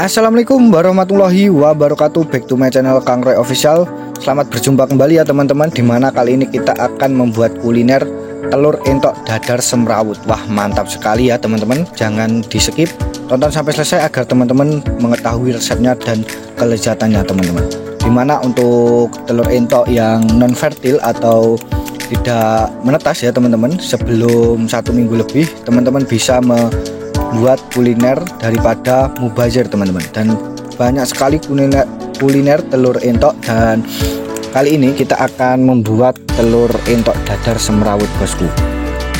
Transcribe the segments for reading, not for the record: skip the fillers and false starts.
Assalamualaikum warahmatullahi wabarakatuh. Back to my channel Kang Roy Official. Selamat berjumpa kembali ya teman-teman. Dimana kali ini kita akan membuat kuliner telur entok dadar semrawut. Wah, mantap sekali ya teman-teman. Jangan di skip, tonton sampai selesai agar teman-teman mengetahui resepnya dan kelezatannya teman-teman. Dimana untuk telur entok yang non fertil atau tidak menetas ya teman-teman, sebelum 1 minggu lebih teman-teman bisa buat kuliner daripada mubazir teman-teman. Dan banyak sekali kuliner telur entok, dan kali ini kita akan membuat telur entok dadar semrawut bosku,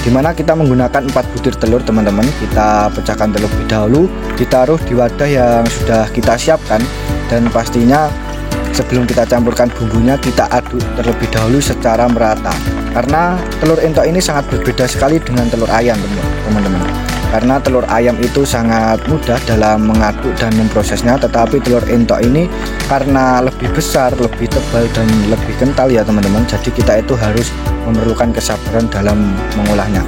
dimana kita menggunakan 4 butir telur teman-teman. Kita pecahkan terlebih dahulu, ditaruh di wadah yang sudah kita siapkan, dan pastinya sebelum kita campurkan bumbunya kita aduk terlebih dahulu secara merata, karena telur entok ini sangat berbeda sekali dengan telur ayam teman-teman. Karena telur ayam itu sangat mudah dalam mengaduk dan memprosesnya, tetapi telur entok ini karena lebih besar, lebih tebal, dan lebih kental ya teman-teman. Jadi kita itu harus memerlukan kesabaran dalam mengolahnya.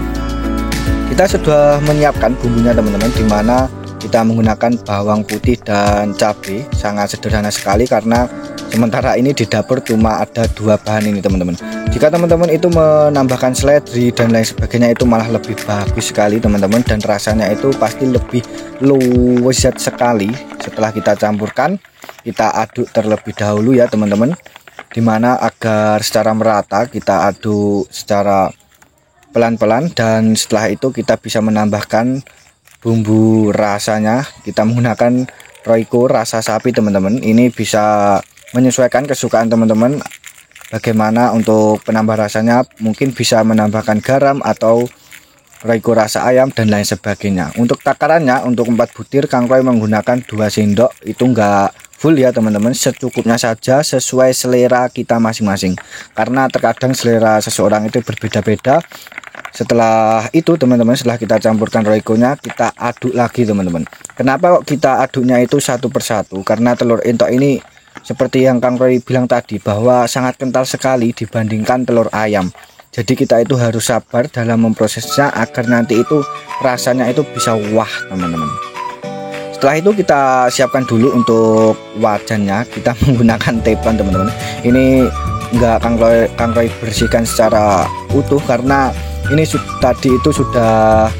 Kita sudah menyiapkan bumbunya teman-teman, dimana kita menggunakan bawang putih dan cabai. Sangat sederhana sekali karena sementara ini di dapur cuma ada 2 bahan ini teman-teman. Jika teman-teman itu menambahkan seledri dan lain sebagainya, itu malah lebih bagus sekali teman-teman, dan rasanya itu pasti lebih lezat sekali. Setelah kita campurkan, kita aduk terlebih dahulu ya teman-teman, dimana agar secara merata kita aduk secara pelan-pelan. Dan setelah itu kita bisa menambahkan bumbu rasanya. Kita menggunakan Royco rasa sapi teman-teman. Ini bisa menyesuaikan kesukaan teman-teman bagaimana untuk penambah rasanya. Mungkin bisa menambahkan garam atau Royco rasa ayam dan lain sebagainya. Untuk takarannya, untuk 4 butir Kang Roy menggunakan 2 sendok. Itu enggak full ya teman-teman, secukupnya saja sesuai selera kita masing-masing, karena terkadang selera seseorang itu berbeda-beda. Setelah itu teman-teman, setelah kita campurkan Royco-nya, kita aduk lagi teman-teman. Kenapa kok kita aduknya itu satu persatu? Karena telur entok ini seperti yang Kang Roy bilang tadi, bahwa sangat kental sekali dibandingkan telur ayam. Jadi kita itu harus sabar dalam memprosesnya agar nanti itu rasanya itu bisa wah teman-teman. Setelah itu kita siapkan dulu untuk wajannya. Kita menggunakan teflon teman-teman. Ini enggak Kang Roy bersihkan secara utuh, karena ini tadi itu sudah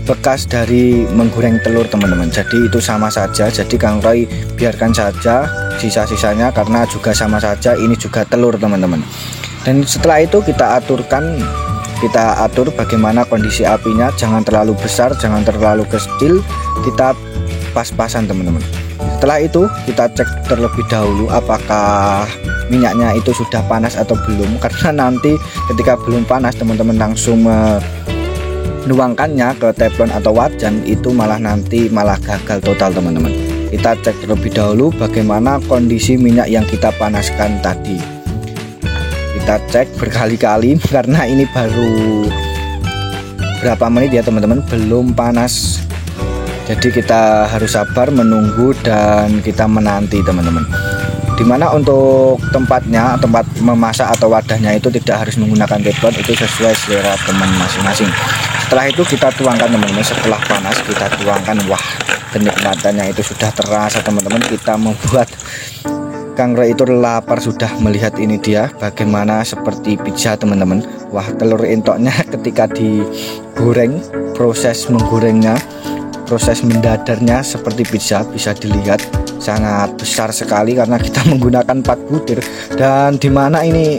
bekas dari menggoreng telur teman-teman. Jadi itu sama saja. Jadi Kang Roy biarkan saja sisa-sisanya, karena juga sama saja ini juga telur teman-teman. Dan setelah itu kita atur bagaimana kondisi apinya. Jangan terlalu besar, jangan terlalu kecil, kita pas-pasan teman-teman. Setelah itu kita cek terlebih dahulu apakah minyaknya itu sudah panas atau belum, karena nanti ketika belum panas teman-teman langsung menuangkannya ke teflon atau wajan, itu nanti malah gagal total teman-teman. Kita cek terlebih dahulu bagaimana kondisi minyak yang kita panaskan tadi. Kita cek berkali-kali karena ini baru berapa menit ya teman-teman, belum panas. Jadi kita harus sabar menunggu dan kita menanti teman-teman. Dimana untuk tempat memasak atau wadahnya itu tidak harus menggunakan teflon, itu sesuai selera teman masing-masing. Setelah itu kita tuangkan teman-teman. Setelah panas kita tuangkan. Wah, kenikmatannya itu sudah terasa teman-teman. Kita membuat Kang Roy itu lapar sudah melihat ini dia, bagaimana seperti pizza teman-teman. Wah, telur entoknya ketika digoreng, proses menggorengnya, proses mendadarnya seperti pizza, bisa dilihat sangat besar sekali karena kita menggunakan 4 butir. Dan dimana ini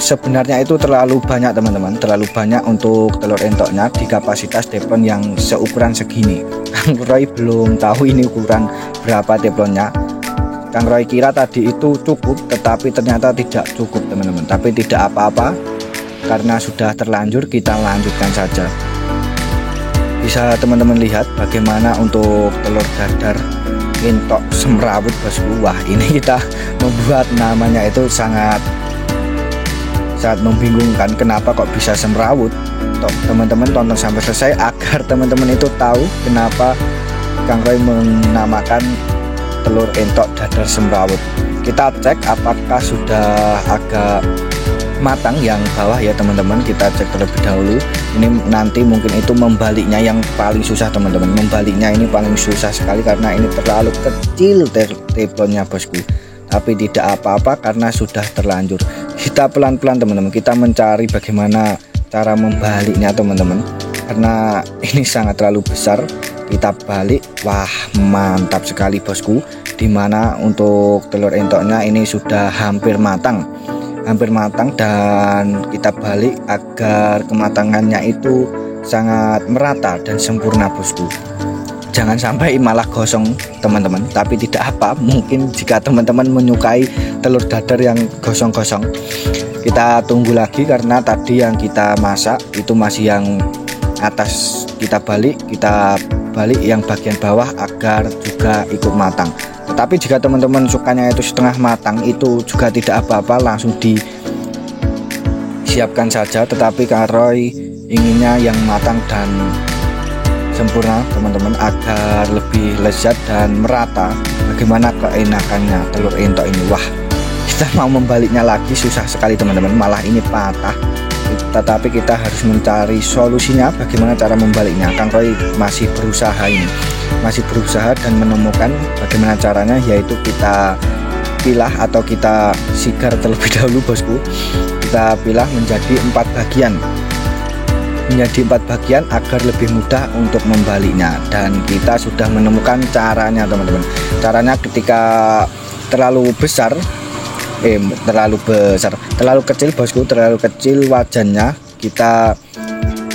sebenarnya itu terlalu banyak teman-teman, terlalu banyak untuk telur entoknya di kapasitas teflon yang seukuran segini. Kang Roy belum tahu ini ukuran berapa teflonnya. Kang Roy kira tadi itu cukup, tetapi ternyata tidak cukup teman-teman. Tapi tidak apa-apa, karena sudah terlanjur, kita lanjutkan saja. Bisa teman-teman lihat bagaimana untuk telur dadar entok semrawut bosku. Wah, ini kita membuat namanya itu sangat membingungkan. Kenapa kok bisa semrawut? Teman-teman tonton sampai selesai agar teman-teman itu tahu kenapa Kang Roy menamakan telur entok dadar semrawut. Kita cek apakah sudah agak matang, yang bawah ya teman-teman. Kita cek terlebih dahulu. Ini nanti mungkin itu membaliknya yang paling susah teman-teman. Membaliknya ini paling susah sekali karena ini terlalu kecil teflonnya bosku. Tapi tidak apa-apa karena sudah terlanjur. Kita pelan-pelan teman-teman, kita mencari bagaimana cara membaliknya teman-teman, karena ini sangat terlalu besar. Kita balik, wah mantap sekali bosku. Dimana untuk telur entoknya ini sudah hampir matang dan kita balik agar kematangannya itu sangat merata dan sempurna bosku. Jangan sampai malah gosong teman-teman, tapi tidak apa, mungkin jika teman-teman menyukai telur dadar yang gosong-gosong, kita tunggu lagi karena tadi yang kita masak itu masih yang atas kita balik yang bagian bawah agar juga ikut matang. Tetapi jika teman-teman sukanya itu setengah matang, itu juga tidak apa-apa, langsung disiapkan saja. Tetapi kalau inginnya yang matang dan sempurna teman-teman, agar lebih lezat dan merata, bagaimana keenakannya telur entok ini. Wah, kita mau membaliknya lagi susah sekali teman-teman, malah ini patah. Tetapi kita harus mencari solusinya, bagaimana cara membaliknya. Kang Roy masih berusaha dan menemukan bagaimana caranya, yaitu kita pilah atau kita sigar terlebih dahulu bosku. Kita pilah menjadi 4 bagian agar lebih mudah untuk membaliknya, dan kita sudah menemukan caranya teman-teman. Caranya ketika terlalu kecil bosku, terlalu kecil wajannya, kita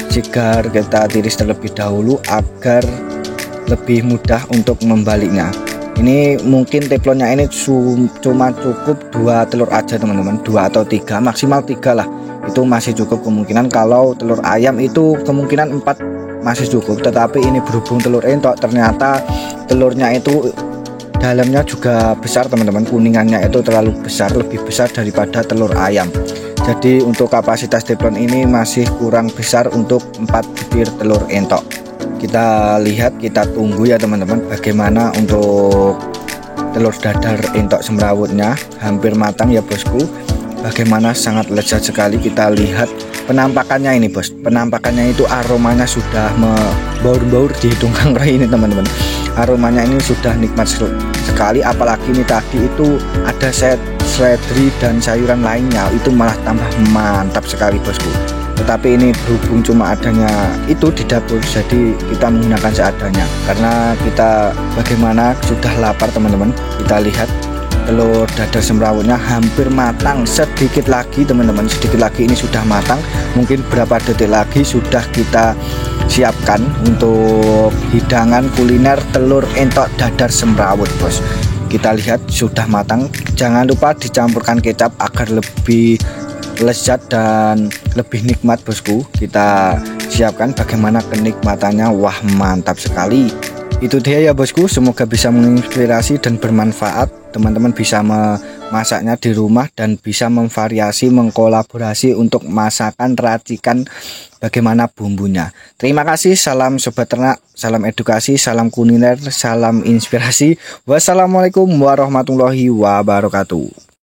sigar, kita tiris terlebih dahulu agar lebih mudah untuk membaliknya. Ini mungkin teflonnya ini cuma cukup 2 telur aja teman-teman, 2 atau 3, maksimal 3 lah, itu masih cukup. Kemungkinan kalau telur ayam itu kemungkinan 4 masih cukup, tetapi ini berhubung telur entok, ternyata telurnya itu dalamnya juga besar teman-teman, kuningannya itu terlalu besar, lebih besar daripada telur ayam. Jadi untuk kapasitas teflon ini masih kurang besar untuk 4 butir telur entok. Kita lihat, kita tunggu ya teman-teman, bagaimana untuk telur dadar entok semrawutnya. Hampir matang ya bosku, bagaimana sangat lezat sekali. Kita lihat penampakannya ini bos, penampakannya itu aromanya sudah membaur-baur di hidung Kang Roy ini teman-teman. Aromanya ini sudah nikmat sekali, apalagi ini tadi itu ada seledri dan sayuran lainnya, itu malah tambah mantap sekali bosku. Tetapi ini berhubung cuma adanya itu di dapur, jadi kita menggunakan seadanya karena kita bagaimana sudah lapar teman-teman. Kita lihat telur dadar semrawutnya hampir matang, sedikit lagi teman-teman, sedikit lagi ini sudah matang. Mungkin berapa detik lagi sudah kita siapkan untuk hidangan kuliner telur entok dadar semrawut bos. Kita lihat sudah matang, jangan lupa dicampurkan kecap agar lebih lezat dan lebih nikmat bosku. Kita siapkan bagaimana kenikmatannya, wah mantap sekali. Itu dia ya bosku, semoga bisa menginspirasi dan bermanfaat. Teman-teman bisa memasaknya di rumah dan bisa memvariasi, mengkolaborasi untuk masakan racikan bagaimana bumbunya. Terima kasih, salam sobat ternak, salam edukasi, salam kuliner, salam inspirasi. Wassalamualaikum warahmatullahi wabarakatuh.